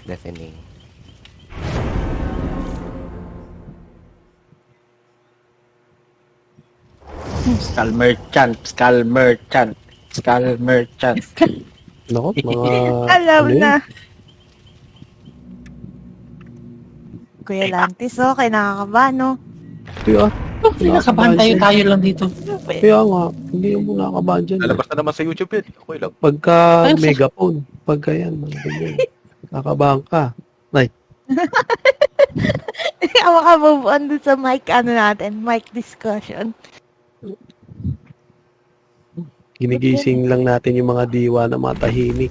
deafening. Skull Merchant, Skull Merchant, Skull Merchant. Nako, mga... Alam ano yun? na. Kuya Lantis, okay, nakakaba, no? Kaya, Pinakabahan tayo lang dito. kaya nga, hindi mo nakakabahan dyan. Lalabas na naman sa YouTube yun. Okay lang. Pagka Ayun, sa- megaphone, pagka yan, mga ganyan. Kakabahan ka. Ako move on dun sa mic, ano natin, mic discussion. Ginigising lang natin yung mga diwa na matahimik.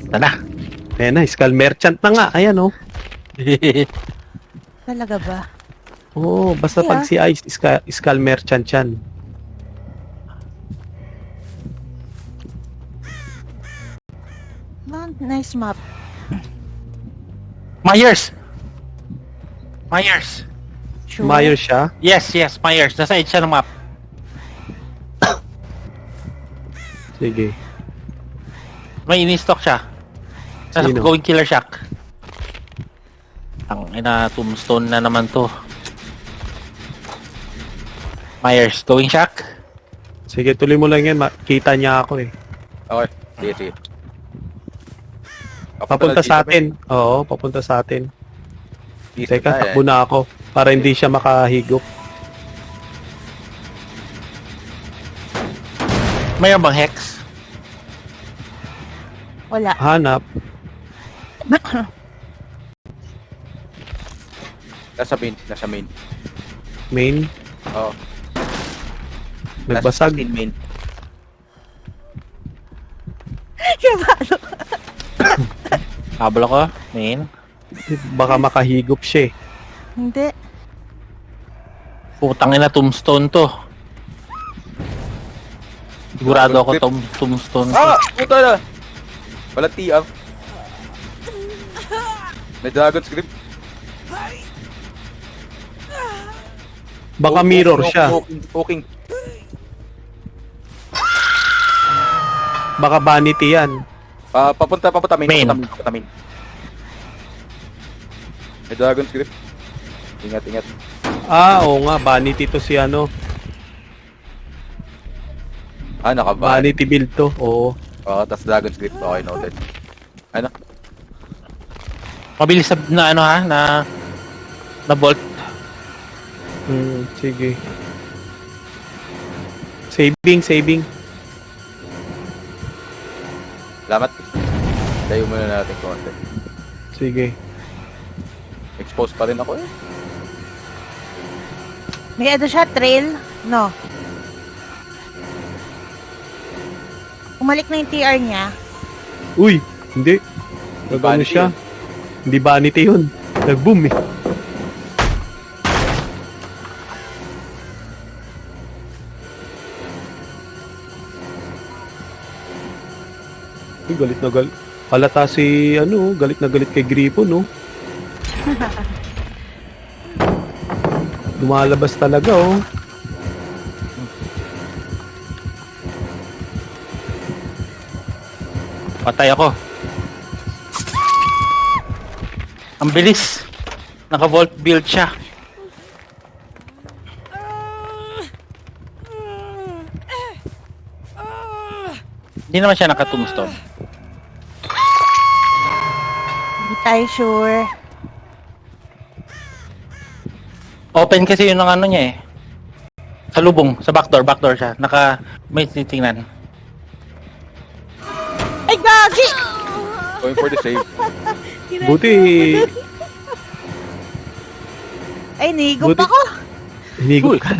Tara. Ayan na, Skull Merchant na nga. Ayan, oh. Talaga ba? Oo, basta Yeah. pag si Ice, Skull Merchant yan. Nice map. Myers! Myers! Sure. Myers siya. Yes, Myers. Nasa edge siya ng map. Sige. May ini-stock siya. Nasa Sino? going killer shock. Ang ina, tombstone na naman to. Myers, going shock. Sige, tuloy mo lang yan. Kita niya ako eh. Okay. Sige, sige. Papunta sa atin. Oo, papunta sa atin. Teka, Teka, takbo na ako. Para hindi siya makahigop. Mayroon bang hex? Wala. Hanap. Nasa main. Nasa main. Main. Oo. Nagbasag. Nasa main. Kabalo. Habol ako, main. Baka makahigop siya eh. Hindi. Putang ina, tombstone to. Sigurado ako tombstone to. Ah! Puta na! Walang TF. May dragon script. Baka mirror siya. Poking. Baka vanity yan. Papunta main. Main. Papunta main. May dragon script. Ingat. Ah, oo nga. Vanity to si ano. Ah, nakabahan. Vanity build to. Oo. Tas dragon script. Okay, noted. Ano? Mabilis na ano ha, na bolt. Sige. Saving. Salamat. Tayo muna natin konti. Sige. Expose pa rin ako eh. May ano siya, trail? No. Umalik na yung TR niya. Uy, hindi. Hindi Nagano vanity siya? yun. Hindi vanity yun. Nag-boom eh. Uy, galit na galit. Halata si, galit na galit kay Gripo, no? Lumalabas talaga, oh. Patay ako. Ang bilis. Naka-vault build siya. Hindi naman siya naka-tombstone. Hindi tayo sure. Open kasi yun ng ano niya eh. Sa lubong, sa backdoor siya. May titingnan. Ay, gagi! Going for the save. Buti, Ay, nihigop Buti- ako. hinigop ka.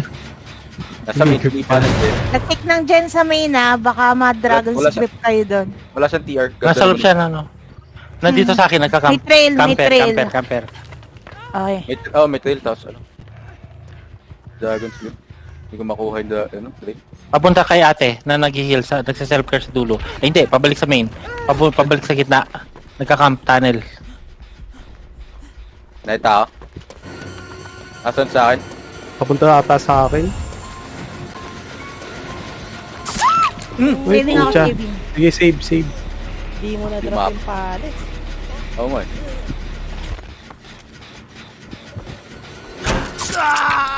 Nasa main. Hindi pa natin. Nag-tick ng gen sa main na, baka ma-dragon Wala siya. script kayo doon. Wala siyang TR. Nasa loob siya na ano. Nandito sa akin, May trail, may trail. camper. Okay. May trail. Tapos ano? Dragon script. Hindi ko makuha yung trail. Papunta kay ate na nag-heal nagsa-self-care sa dulo. Ay hindi, pabalik sa main. Pabalik sa gitna. Nagka-camp tunnel. Nakita ako. Asan sa akin? Papunta ata sa akin. Wait, Saving ako, pucha. saving. Sige, save. Di mo na Di drop map. yung palit. Oo nga eh.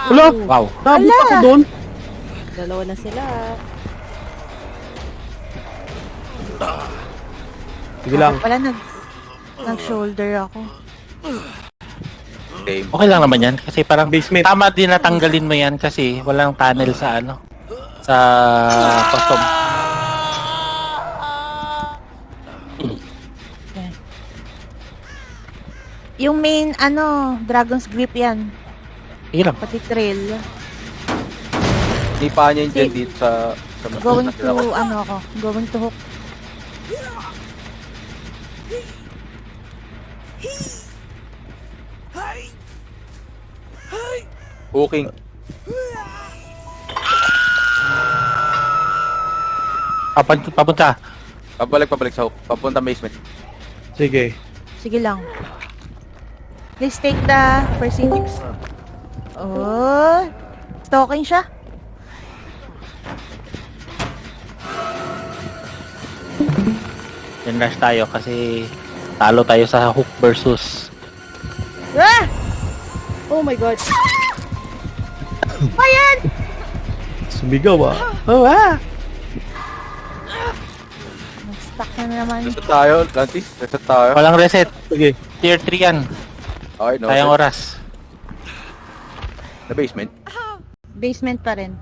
Wala! Wow. Nabot ako doon. Dalawa na sila. Sige lang. Wala, nag-shoulder ako. Same. Okay lang naman yan kasi parang Basement. tama din natanggalin mo yan kasi walang tunnel sa ano sa custom. Yung main, Dragon's Grip yan. Sige lang. Pati trail. Nipa niya yung dyan dito sa Going to, going to hook. Hooking. Papunta. Pabalik sa hook. Papunta basement. Sige. Sige lang. Please take the first aid. Oh, stalking siya. Then rush tayo kasi talo tayo sa hook versus Ah! Oh my god. Ayan! Sumigaw ah. Oh ah! Nag-stuck na naman. Reset tayo, Lantis. Reset tayo. walang reset. Sige. Tier 3 yan. Okay, no. Sayang oras. Sa basement. Basement pa rin.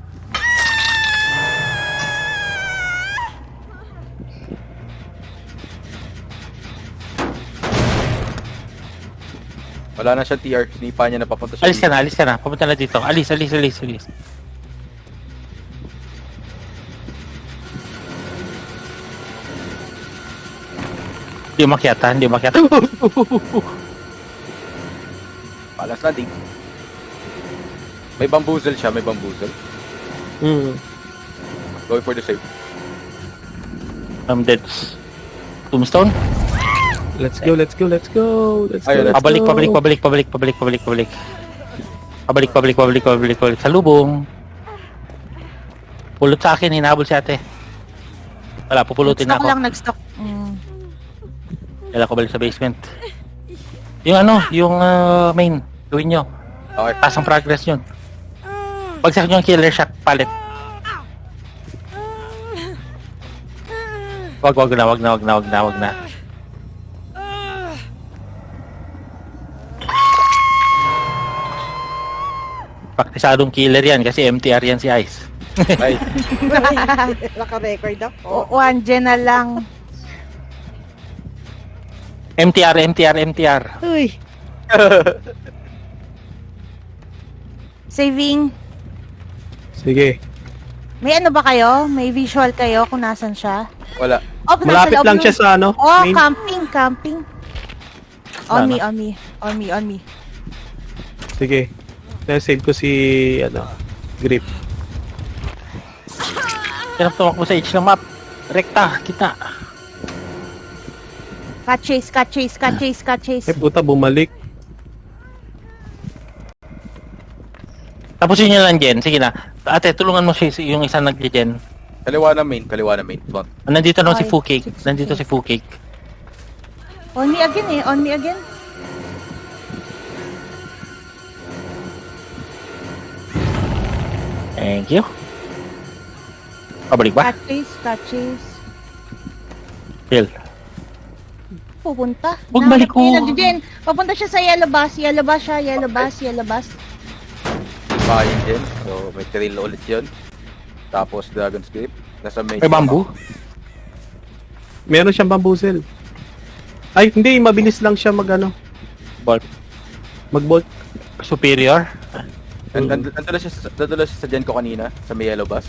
Wala na siya TR. Sinipa niya na papunta siya. Alis ka na. Papunta na dito. Alis. Hindi umakyat ha, hindi umakyat. Palas na din. May bamboozle siya, may bamboozle. Going for the save. Dead. Tombstone? Let's go. Ayun, Pabalik. Sa lubong. Pulot sa akin, hinabol si ate. Wala, pupulutin na Nag-stock ako. lang, nag-stock. Kailangan ko balik sa basement. Yung main. Gawin nyo. Okay. Pasang progress yun. Bagsak nyo yung killer shot pallet. Wag na. Praktisadong killer yan kasi MTR yan si Ice. Ay, Naka-record ako. O, andyan na lang. MTR. Uy. Saving. Sige. May ano ba kayo? May visual kayo kung nasan siya? wala. Oh, nasa Malapit loob lang ng- siya sa ano. Oh, main. camping. On me. Sige. Na-save ko si Grip. Kaya tumakbo sa H ng map. Rekta, kita. Cat chase. Puta, bumalik. Tapusin nyo lang, Jen. Sige na. Ate, tulungan mo yung isang nag-Jen. Kaliwa na main. Front. Nandito naman si Ay, Fukik. 660. Nandito si Fukik. On me again. Thank you. Pabalik ba? Cat chase. Chill. Pupunta. Huwag balik ko. Nag-gen. Papunta siya sa yellow bus. Nipa yun din. So, may trail ulit yun. Tapos Dragon's Grip. Nasa main. May bamboo? Meron siyang bamboozle. Ay, hindi. Mabilis lang siya Ball. mag-bolt. Superior? Nandun siya sa gen ko kanina. Sa may yellow bus.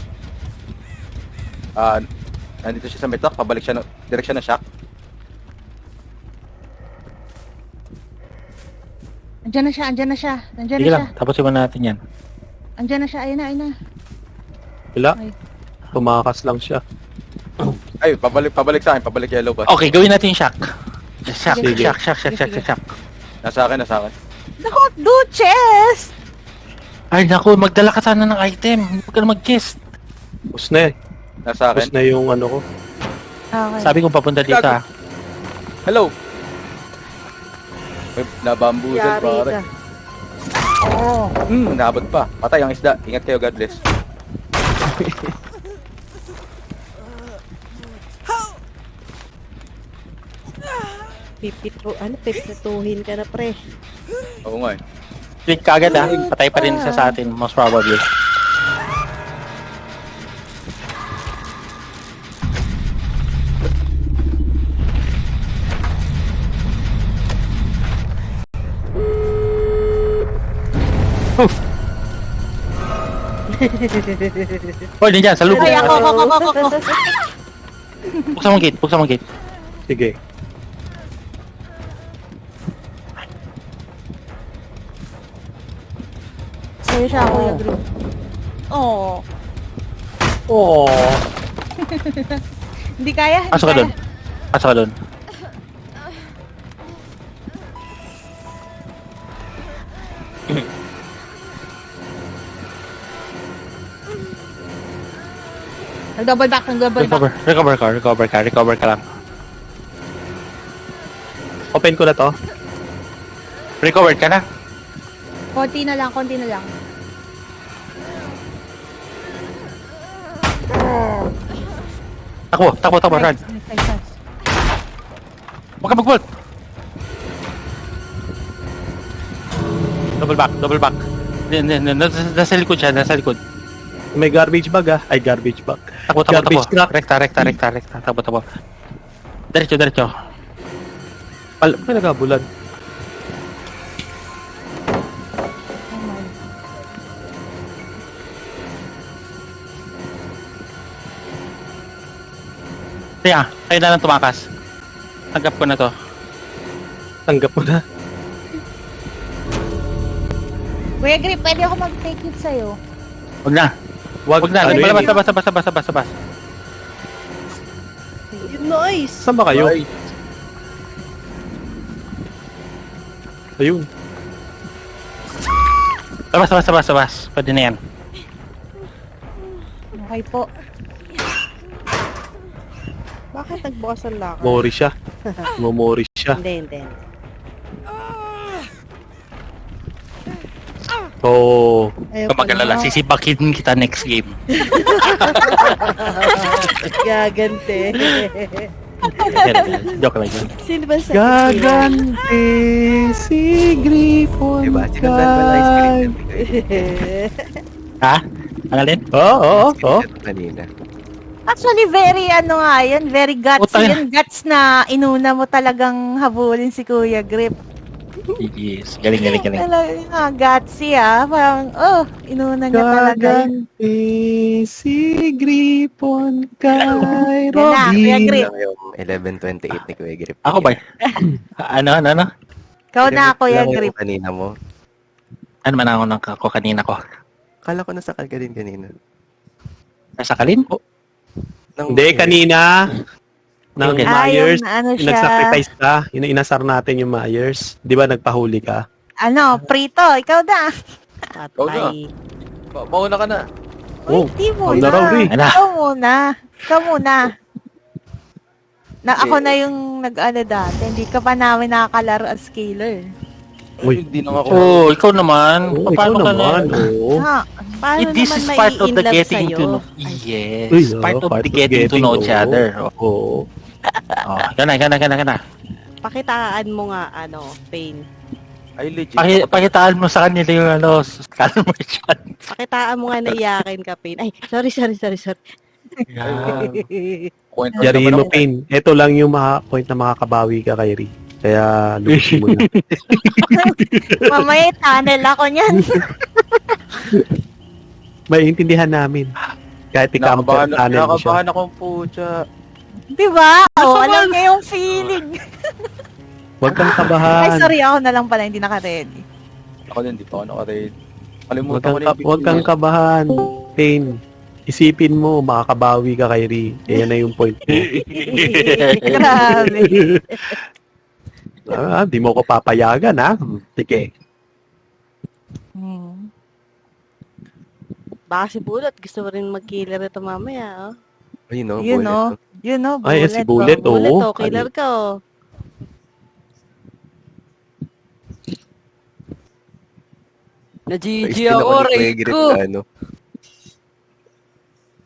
Nandito siya sa may truck. Pabalik siya. Direct siya na shock. Andyan na siya. Sige lang. Tapusin mo natin yan. Andyan na siya. Ayun na. Wala. Ay. Tumakas lang siya. Ay, pabalik sa akin. Pabalik yellow bus. Okay, gawin natin yung shock. Shock. Sige. Nasa akin. Naku, Duchess! Ay, naku. Magdala ka sana ng item. Huwag ka na mag-guest. Pus na eh. Nasa Pus akin. na yung ko. Okay. Sabi kong papunta dito ah. Hello. May nabambusan, Yari pare. ka. Nabot pa. Patay ang isda. Ingat kayo, God bless. Pipituhin ka na, pre. Oo nga eh. Click ka agad ah. Patay pa rin siya sa atin, most probably. Oof! Hoy, nandiyan, sa loob. Ay, ako. Buksan mong gate, buksan mong gate. Sige. Sa'yo siya, Kuya Group. Oh. Oh. Hindi kaya? Hindi Pasok ka kaya. doon. Pasok ka doon. Nag-double back. Recover ka lang. Open ko na to. Recovered ka na. Konti na lang. Takbo, run. Nice. Huwag ka mag-bolt. Double back. Nasa likod siya, nasa likod. May garbage bag ah. Ay, garbage bag. Takbo. Garbage truck. Rekta. Takbo. Diretso. May nagabulan. Oh my. Kaya, kayo na lang tumakas. Tanggap ko na to. Tanggap mo na. Kuya Grip, pwede ako mag-take it sa'yo. Huwag na. Wag Huwag na. ano yun? Basta. Nice! Saan ba kayo? Ayun. Labas. Pwede na yan. Okay po. Bakit nagbukas ang locker? Mori siya. Mumori siya. Hindi. Oh. Ayaw Kung mag-alala, sisipakin kita next game. Gagante. Joke lang yun. Sino ba sa Gagante si Gripon Diba? Sinundan mo lang ice cream. Ha? Ang alin? Oo. Kanina. Actually, very very guts Utang. yun. Guts na inuna mo talagang habulin si Kuya Grip. Yes. Galing. Talagang gutsy Parang, inuna niya talaga. Gagante si Gripon kay Yan na, Kuya Robin. Grip. Yung 11:28 ni Kuya Grip. Ako ba? Ano? Ikaw na, Kuya Alam mo Grip. yung kanina mo. Ano man ako ng ako kanina ko? Kala ko nasakal ka din kanina. Nasa kalin? Hindi, kanina. Ng Okay. Myers. Yung ano Yung siya. nag-sacrifice ka. Yung inasar natin yung Myers. Di ba nagpahuli ka? Prito, ikaw na. Patay. Mauna ka na. Oh, Hindi mo on the road eh. Ano? Ikaw muna. Ako na yung nag-ano dati. Hindi ka pa namin nakakalaro as scaler. Uy. Hindi na ako. Oh, ikaw naman. Oh, ikaw Paano ka naman. na? Oo. Paano This naman is part of the mai-inlove getting sa'yo? to know. Ay, Yes. Uy, Part of the getting to know each oo. other. Oo. Oh, gana. pakitaan mo nga, Pain. Ay, legit. Pakitaan mo sa kanila yung scam merchant. Pakitaan mo nga na iyakin ka, Pain. Ay, sorry. Yeah. Point Yarihin mo, Pain. Ito lang yung point na makakabawi ka kay Ri. Kaya, lusin mo na. Mamaya tunnel ako niyan. Maiintindihan namin. Kahit ikaw ang tanan mo siya. Nakakabahan akong pucha. Diba? Alam niya yung feeling. Huwag kang Ay, kabahan. sorry. Ako na lang pala hindi naka-ready. Ako din, di pa ako naka-raid. Huwag Kalimutan kang, ko na huwag kang kabahan. Pain. Isipin mo, makakabawi ka kay Ri. Ayan na yung point mo. Grabe. Di mo ko papayagan, ha? Sige. Hmm. Baka si Bullet, gusto mo rin mag-killer ito mamaya, Ay, no, You bullet, know, no? you know, Ay, si Bullet, Bullet, oo. killer ka, Na-GG Still ako, ni Kuya raid Grip ko. na, ano.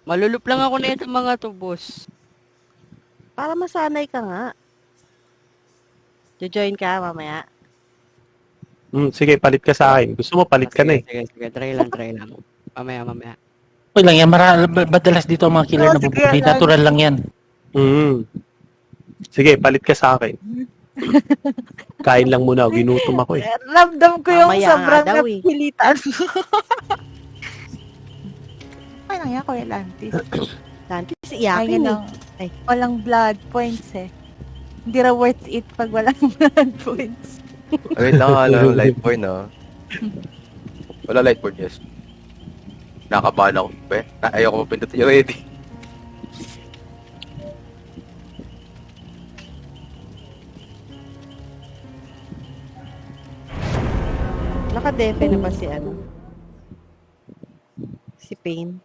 Malulup lang ako na ito mga to, boss. Para masanay ka nga. Jojoin ka mamaya. Sige, palit ka sa akin. Gusto mo, palit ka na eh. Sige, try lang. Mamaya. Okay lang yan, madalas dito ang mga killer Oh, na sige, bubuli. alam. Natural lang yan. Sige, palit ka sa akin. Kain lang muna. Ginutom ako eh. Ramdam ko yung Mamaya sobrang nga daw eh. napilitan. Ay, nang yan, Kuya Lantis. Lantis, Ay, iyakin eh. ano, Ay. walang blood points eh. Hindi ra worth it pag walang blood points. Wait lang, ano, light board na. Wala light board, yes. Nakabahan ako, pe. Ayoko mapindot yung ready. Naka-defe na ba si ano? Si Pain.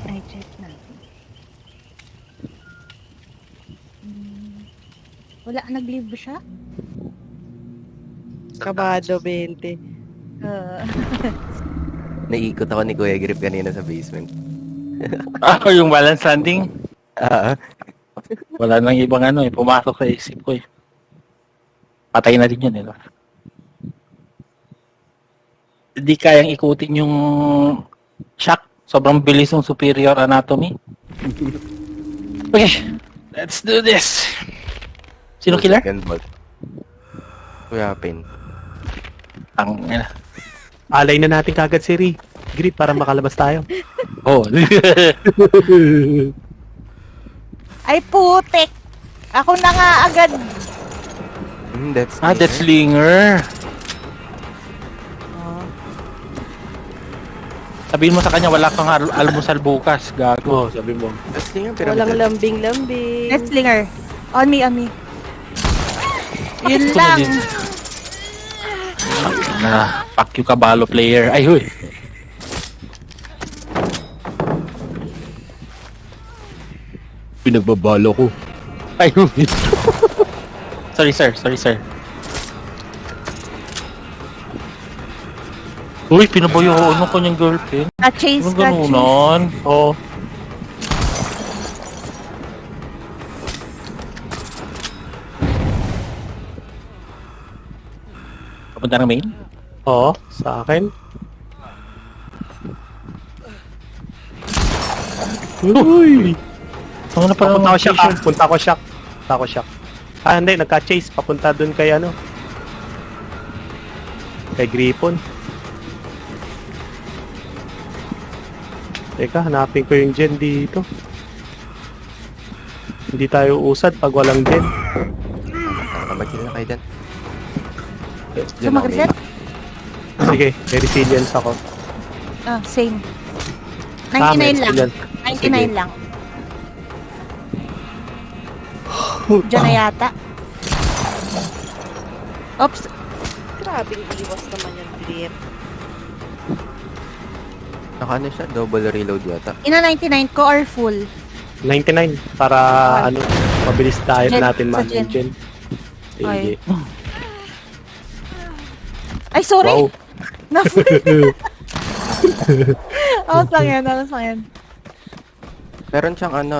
Ay, check natin. Wala, nag-leave ba siya? Kabado 20. Naiikot ako ni Kuya Grip kanina sa basement. Yung balance landing. Ah, Wala nang ibang ano eh. Pumasok sa isip ko eh. Patay na din yun eh. No? Hindi kayang ikutin yung shock. Sobrang bilis ng superior anatomy. Okay, let's do this. Sino killer? Second ball. Kuya Pin. Ang ina. Alay na natin kagad si Grip para makalabas tayo. Oh. Ay, putik! Ako na nga agad. That's Death Slinger. Sabihin mo sa kanya wala kang almusal bukas, gago. Sabi mo. That's Slinger, Walang lambing-lambing. Let's slinger. On me. Yun Ito na lang. din. Fuck you kabalo player. Ay, huy. Pinagbabalo ko. Ay, huy. Sorry, sir. Uy, pinaboyoon ko niyang girlfriend. Ka-chase, Anong ganunan? Oo. Papunta ng main? Oo, sa akin. Uy! Ano na parang Punta ko siya. Punta ko siya. Hindi. Nagka-chase. Papunta dun kay ano. Kay Gripon. Teka, hanapin ko yung gen dito. Hindi tayo usad pag walang gen. Magkita na kayo dyan. Sumagreset? Sige, may resilience ako. Ah, same. May 99 lang. resilience. 99 lang. Diyan na yata. Oops. Grabing iwas naman yung Grip. Naka ano siya? Double reload yata. Ina 99 ko or full? 99 para ano, mabilis tayo Gen, natin sa mag-gen. gen. Hindi. Ay, sorry. Wow. Alas lang yan. Meron siyang ano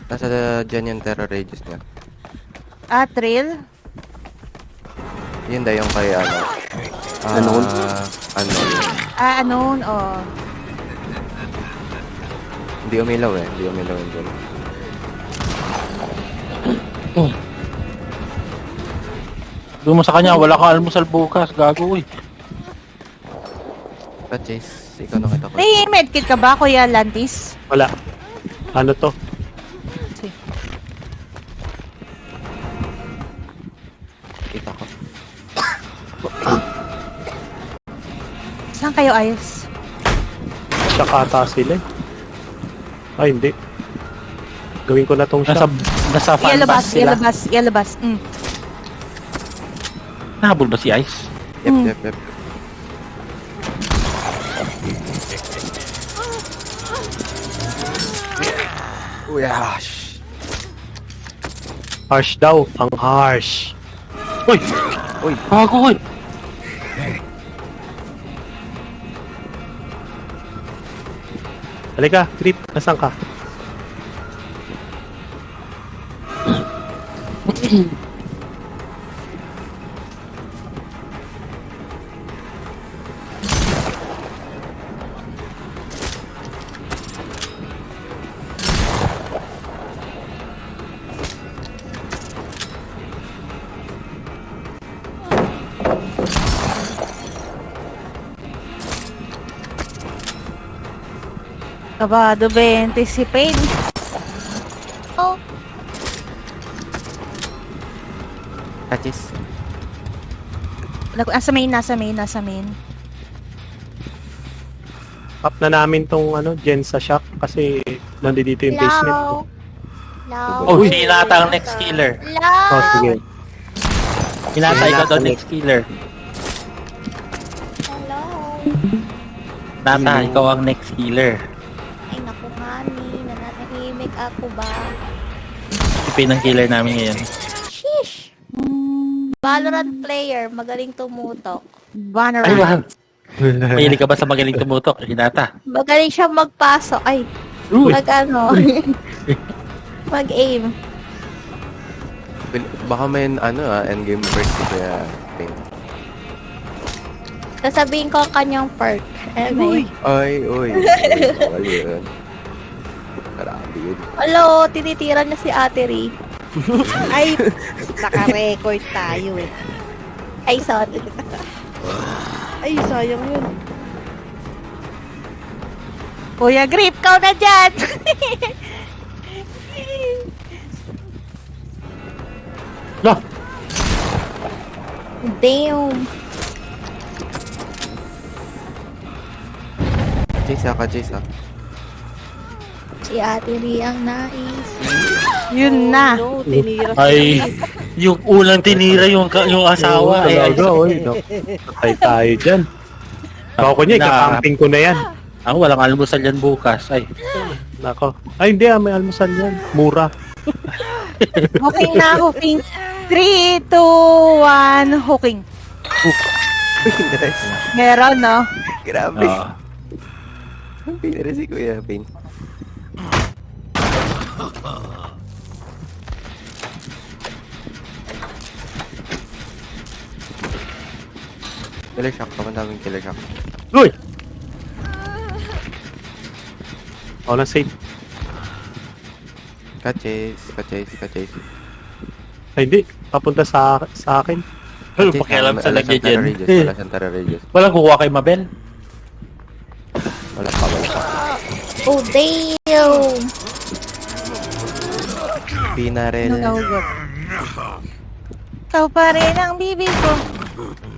nasa dyan yung terror rages niya. Ah, trail? Yun da yung kay ano. Unknown? Unknown. Ah, anon, oh. Hindi umilaw yun dun. Doon mo sa kanya, wala kang almusal bukas, gago eh. Chase, ikaw nakita ko. May medkit ka ba, Kuya Lantis? Wala. Ano to? Kita ko. Saan kayo ayos? Siya kata sila eh. Ay, hindi. Gawin ko na tong Nasa, siya. nasa fan pass sila. Yalabas. Nahabol ba si Ice? Yep. Uyash. Harsh daw. Ang harsh. Uy! Gago, uy! Halika, Grip, nasan ka? Kabado 20 si Pain. Oh, Kachis. nasa main. Up na namin tong gen sa shop kasi nandito yung basement. Hello. Hello. Oh, si Hinata ang next killer. Oh, sige. Hinata, ikaw daw next killer. Hello. Hinata, ikaw ang next killer. Ay, naku, honey. Nananahimik ako ba? Ipin ang killer namin ngayon. Sheesh. Valorant player, magaling tumutok. Ay, Valorant. wow. Mahilig ka ba sa magaling tumutok, Hinata? Magaling siya magpasok. Ay, Uy. mag-aim. Baka may endgame first kaya Pain. Sasabihin ko ang kanyang perk. Uy. Ay, uy. Bawal yun. Grabe yun. Hello, tinitira niya si Ate Ri. Ay, naka-record tayo eh. Ay, sorry. Ay, sayang yun. Kuya Grip, kau na dyan! Lah, Damn. Chase ah. Si Ate Ri ang nais. Yun na. No, tinira Ay, yung unang tinira yung asawa. talaga, oy. Patay tayo dyan. Ako niya, ikakamping ko na yan. Ako, walang almusal yan bukas. Ay, Nako. Ay, hindi may almusal yan. Mura. Hooking na, hooking. 3, 2, 1, hooking. Nice. Meron, no? Grabe. ah. Pain na rin si Kuya Pain. Killer shock. Kapandaming killer shock. Uy! Ako na safe. Ka-chase. Ay, hindi. Papunta sa akin. Ano pakialam sa lagyan dyan? Wala siyang Tara Radius. Walang kukuha kay Mabel? Wala pa. Oh, damn! Pinarel. Ikaw pa rin ang bibi ko.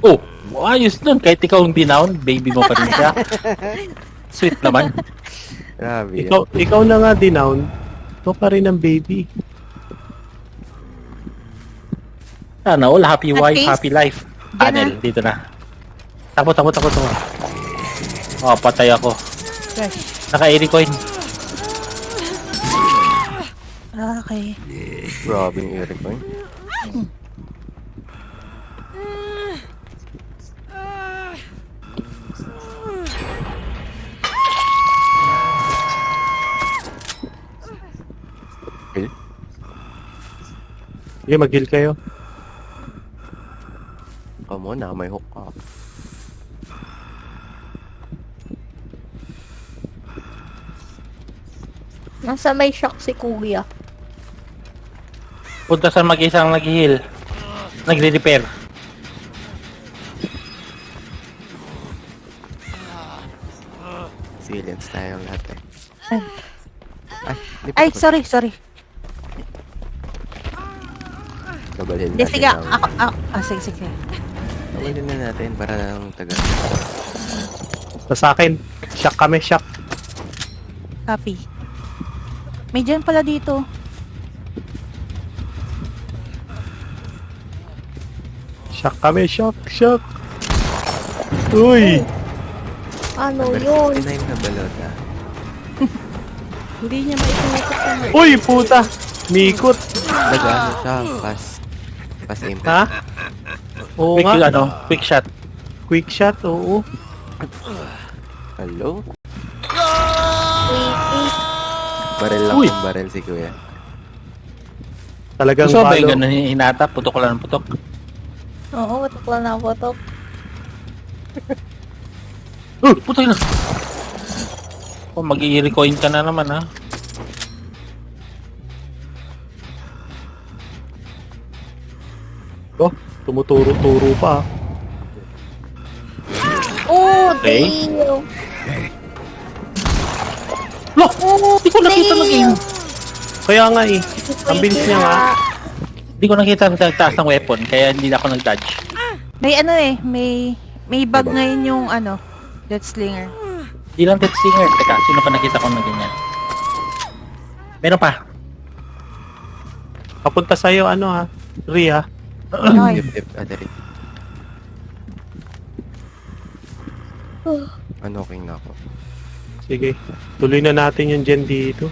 Oh, ayos nun. Kahit ikaw ang dinown, baby mo pa rin siya. Sweet naman. Grabe yan. Ikaw na nga dinown. Ikaw pa rin ang baby. Sana all, happy At wife, least, happy life. dyan Panel, dito na. Takot. Oh, patay ako. Naka-80 coin. Okay. Grabe yung Eric ko. Sige, mag-heal kayo. Come on na, may hook up. Nasa may shock si Kuya. Punta sa mag-isang nag-heal. Nagre-repair. Silence tayo lahat eh. Ay, Ay, sorry. Kabalhin Hindi, natin sige. ang- Sige. Kabalhin na natin para ng taga. Basta sa akin. Shock kami, shock. Copy. May dyan pala dito. Shock kami, shock. Uy! Ano Number yun? 69 na balot ah. Hindi niya maitutok na. Uy, puta! Mikot! Nag-ano siya, pass impact. Ha? Oo Quick, nga. quick shot. Quick shot, oo. Hello? Uy, Barel lang Uy! yung barel si Kuya. Talagang Gusto mo ba palo. yung ganun hinata? Putok lang ng putok. Oo, putok lang na putok. Putok na. Oh, mag-i-recoin ka na naman ha. Oh, tumuturo-turo pa. Oh, Okay. damn! Look! Hindi ko nakita ng game. Kaya nga eh. Ang bilis niya nga. Hindi ko nakita ang taas ng weapon, kaya hindi na ako nag-dodge. May ano eh, may bug ngayon yung ano, Death Slinger. Hindi lang Death Singer. Teka, sino pa nakita ko na ganyan? Meron pa. Papunta sa'yo, ano ha? Ria. Okay. Dip, adari. Ano, king na ako. Sige. Tuloy na natin yung gen dito.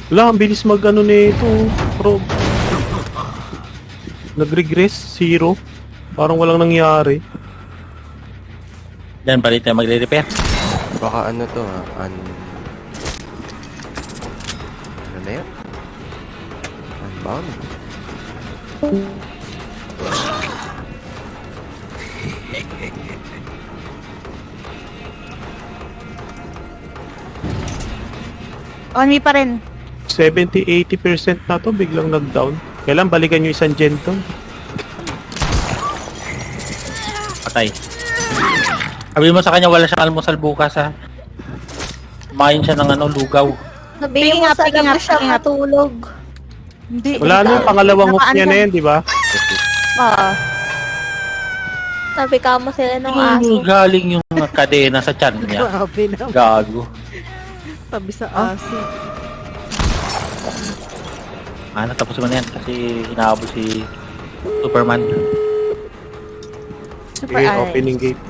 Wala, ang bilis mag-ano nito. Prob. Nag-regress. 0. Parang walang nangyari. Yan, balik tayo magre-repair. Baka ano to ha? Ano na yan? Unbound? On me pa rin. 70-80% na to. Biglang nag-down. Kailan balikan yung isang gen to? Patay. Sabi mo sa kanya, wala siyang almusal bukas ha. Kumain siya ng ano, lugaw. Picking Sabihin mo up, sana picking mo up, siya picking up. matulog. Hindi. Wala na yung pangalawang hook niya na yan, di ba? Oo. Sabi ka mo sila nung aso. Galing yung kadena sa tiyan niya. Grabe naman. Gago. Sabi sa aso. Tapos mo na yan kasi hinahabol si Superman. Super Okay, eyes. opening gate.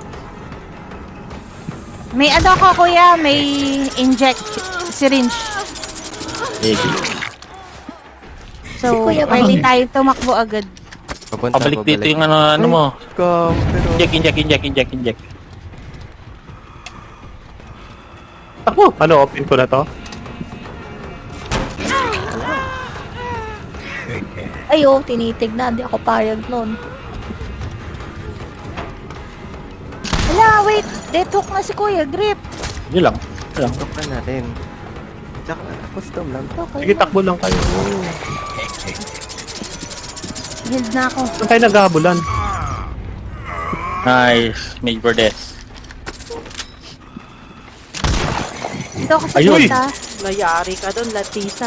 May ano ko kuya, may inject syringe. Maybe. So, Si Kuya pwede Marlin. tayo tumakbo agad. Papunta, Pabalik dito yung ano mo. Come, pero... Inject. Takbo! Ano, open ko na to? Ayo, tinitignan. Di ako payag nun. Wala, wait. Death hook na si kuya, grip. Yun lang. Tok na natin. Tsaka, custom lang to. Sige, takbo lang kayo. Oh. Healed na ako. Saan tayo naghahabulan? Nice. Made for this. Ito kasi Ayun. kita. Nayari ka doon, Latisa.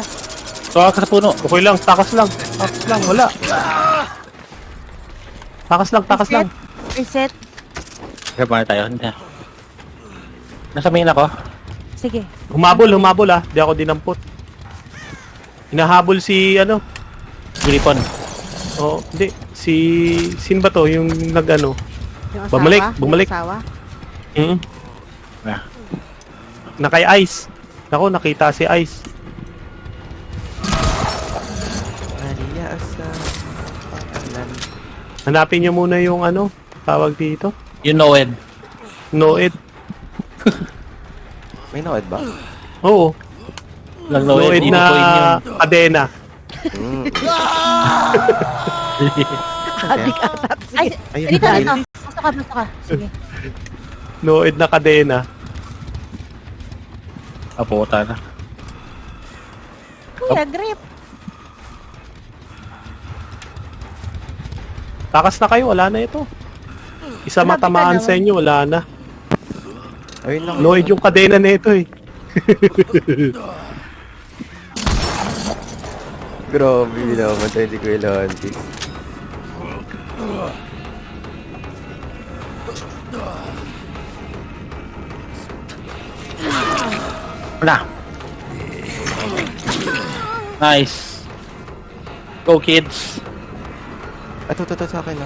Tuwa ka sa puno. Okay lang, takas lang. Takas lang, wala. Takas lang. Reset. Grab na tayo. Hindi. Nasa main ako. Sige. Humabol ah. Di ako dinampot. Hinahabol si, ano? Gripon. Oh, hindi. Sin ba to? Yung nag-ano? Yung Bumalik. Yung asawa. Mm. Ah. Nakay-ice. Ako, nakita si Ice. Maria sa pangalan. Hanapin niyo muna yung ano, tawag dito. You know it. Noed. May nakad ba? Oo. Lang know it. Noed Hindi na ko yun. kadena. Mm. Adik atat. Ay, Ayun, dito, ayun. dito. Basta ka. Sige. Noed na kadena. Aputa na. Kuya, grip. Takas na kayo, wala na ito. Isa Grabe ka matamaan sa naman. inyo, wala na. Ayun lang. Noed yung kadena na ito eh. Grabe, binamatay si Kuya Lantis. Wala. Nice. Go kids. Ito sa akin na.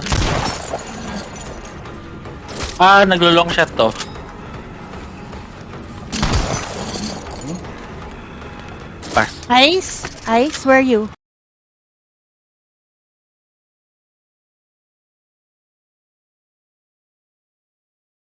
Naglo-long shot to. Pass. Ice, where are you?